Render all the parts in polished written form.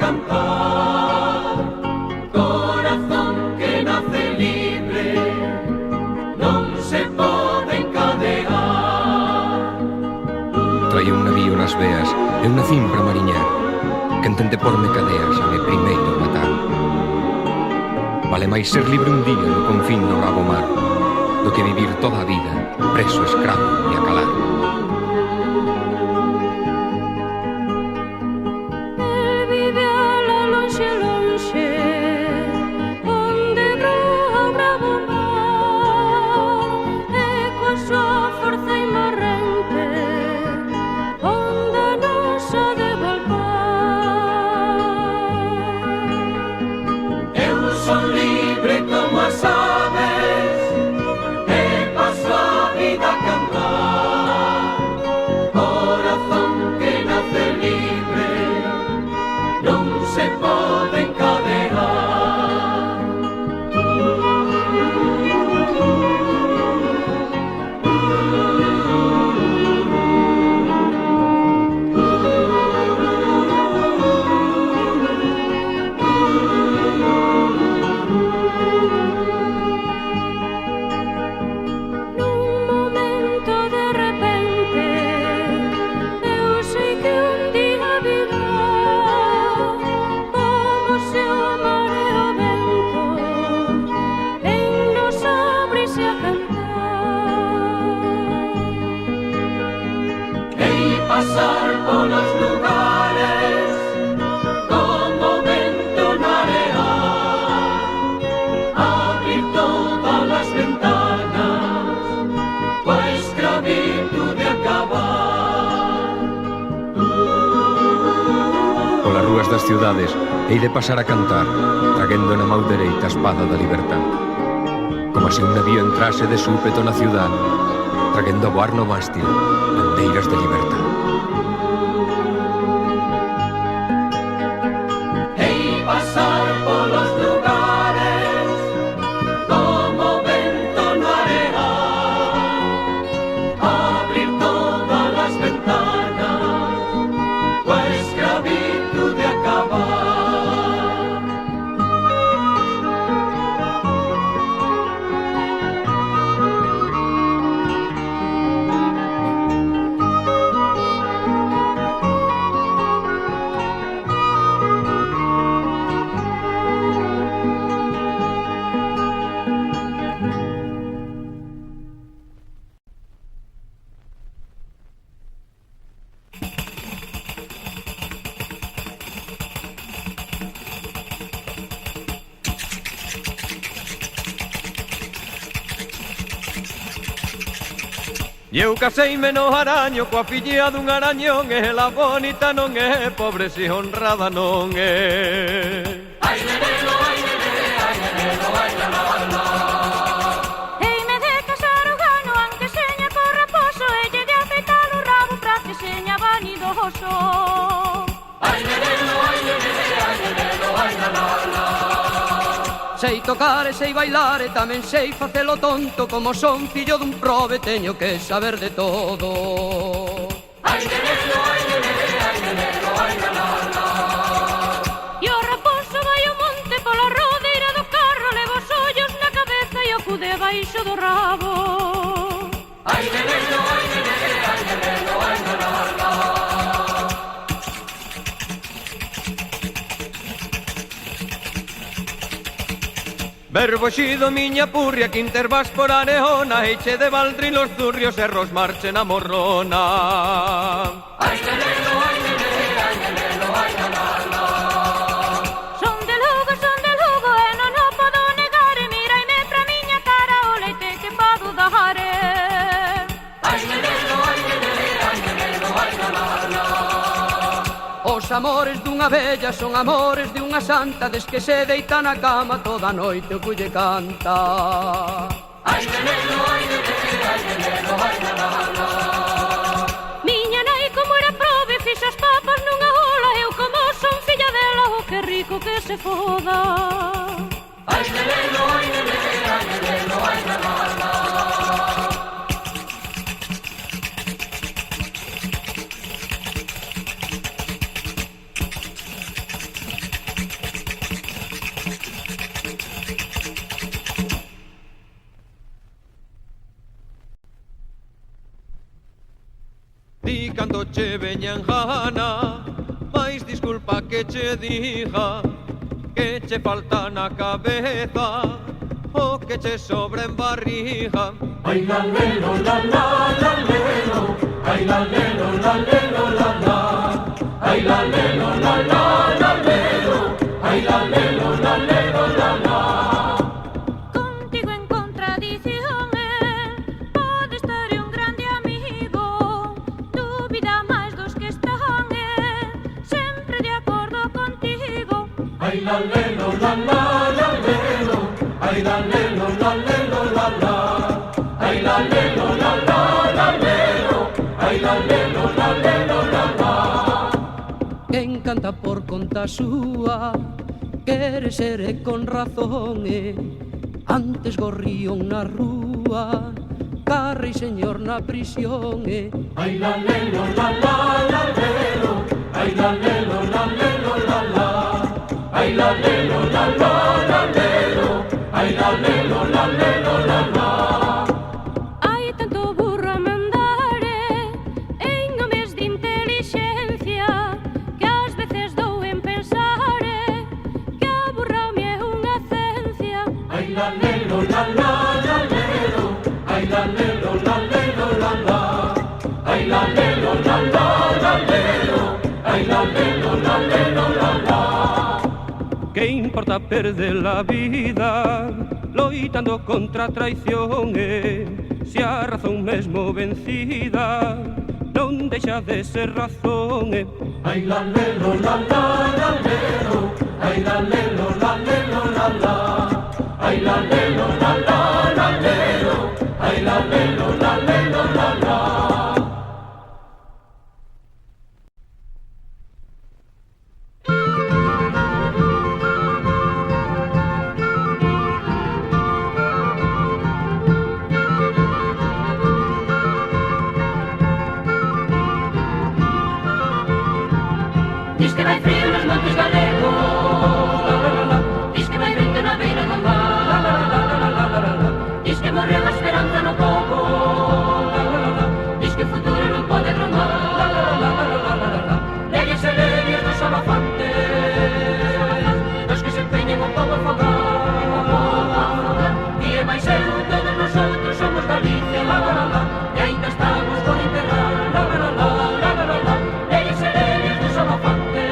cantar. Corazón que nace libre, non se pode encadear. Traía un navío nas veas e unha cimpra mariñar, que entende porme cadeas a me primeiro matar. Vale máis ser libre un día no confín do bravo mar, do que vivir toda a vida preso, escravo e a calar. Das ciudades hei de pasar a cantar, traguendo na mau dereita a espada da libertad, como se un navío entrase de súpeto na ciudad, traguendo a voar no mástil bandeiras de libertad. Hei pasar polos lugares como vento no areal, abrir todas las ventanas, coa escravitud de acabar. E eu caseime no araño coa filla dun arañón, e ela bonita non é, pobre si honrada non é. Ai, nenelo, ai, nenelo, ai, nenelo, ai, la, la, la. Heime de casar o gano, anque seña co raposo, e lle de afeitar o rabo pra que seña vanidoso. Ai, nenelo, ai, nenelo, ai, nenelo, ai, la, la, la. Sei tocar e sei bailar e tamén sei facelo tonto, como son fillo dun prove teño que saber de todo. Ai, nenelo, ai, nenelo, ai, nenelo, ai, la, la, la. E o raposo vai ao monte pola rodeira do carro, leva os ollos na cabeza e o cu debaixo do rabo. Ai, nenelo, ai, nenelo, ai, nenelo, ai, la, la, la. Verbo xido miña purria, que intervás por areona, eiche de baldrilos zurrios e ros marchen a morrona. Ai, nenelo, ai, nenelo, ai, nenelo, ai, la, la, la. Son de Lugo e non o podo negar, e miraime pra miña cara o leite que podo dar. Ai, nenelo, ai, nenelo, ai, nenelo, ai, la, la, la. Os amores dunha vella son amores de unha santa, des que se deita na cama toda a noite o culle canta. Ai, nenelo, ai, nenelo, ai, nenelo, ai, la, la, la. Miña nai como era prove, fixo as papas nunha ola, eu como son filla dela, o que rico que se foda. Ai, nenelo, ai, nenelo, ai, nenelo, ai, la, la, la. che veña en gana, mais disculpa que che diga que che falta na cabeza o que che sobra en barriga. Ay la lelo la la la lelo, ay la lelo la lelo la la, ay la lelo la la la lelo, ay la lelo la lelo la la. Contigo en contradición pode estar un grande amigo, dúbida máis dos que están sempre de acordo contigo. Ay la lelo la la la lelo, ay la lelo la lelo la la, ay la lelo la la la lelo, ay la lelo la lelo la la. Quen canta por conta súa quere ser con razón antes gorrión na rúa, carrei señor na prisión Ay la lelo la la la lelo, ay la lelo la lelo la la, ay la lelo la la la lelo, ay la lelo la lelo la la. Hai tanto burro a mandar en nomes de intelixencia que ás veces dou en pensar que aburrame é unha cencia. Ay la lelo la la la lelo, ay la lelo la lelo la la, ay la lelo la la la lelo, ay la lelo la lelo la la. Que importa perder la vida loitando contra a traición se a razón mesmo vencida non deixa de ser razón Ay la lelo la la la lelo, ay la lelo la lelo la la, ay la lelo la la la lelo, ay la lelo la lelo la la. Diz que vai frío nos montes galegos, diz que vai vento na beira do mar, diz que morreu a esperanza no povo, diz que o futuro non pode gromar. Leyes e leyes dos holofantes, dos que se empeñen un pobo a afogar, e é máis eu, todos nosotros somos Galicia, e ainda estamos por enterrar. Leyes e leyes dos holofantes,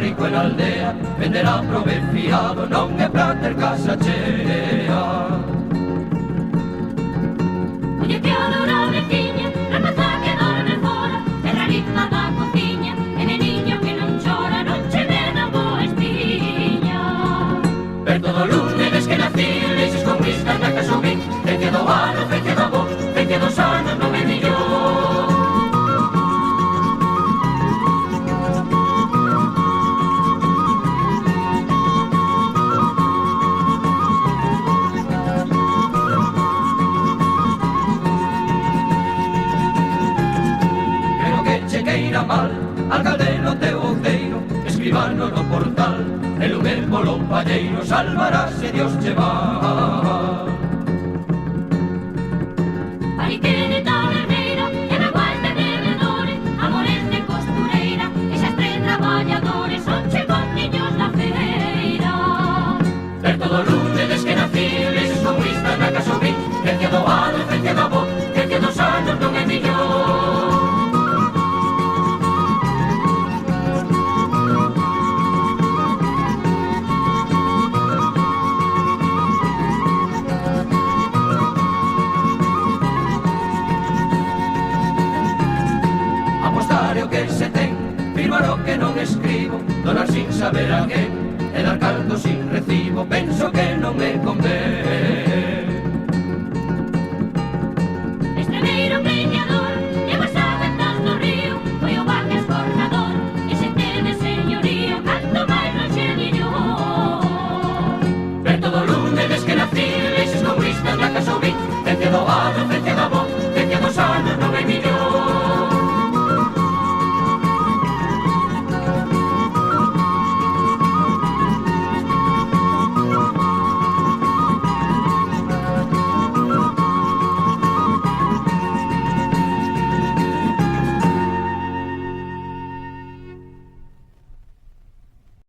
rico en aldea, venderá prove fiado, non é pra ter casa chea. Oye que adora veciña, rapaza que dorme fora, terra ritma da cociña, e neniño que non chora, non che me da boa espiña. Pero todo lunes que nací, leixes con riscas na que subí, feite do ano, feite do amor, feite dos anos, non me millón. Mal, alcalde no teu outeiro, escribano no portal, e luguer polo palleiro, salvarás se Dios che va. Ai que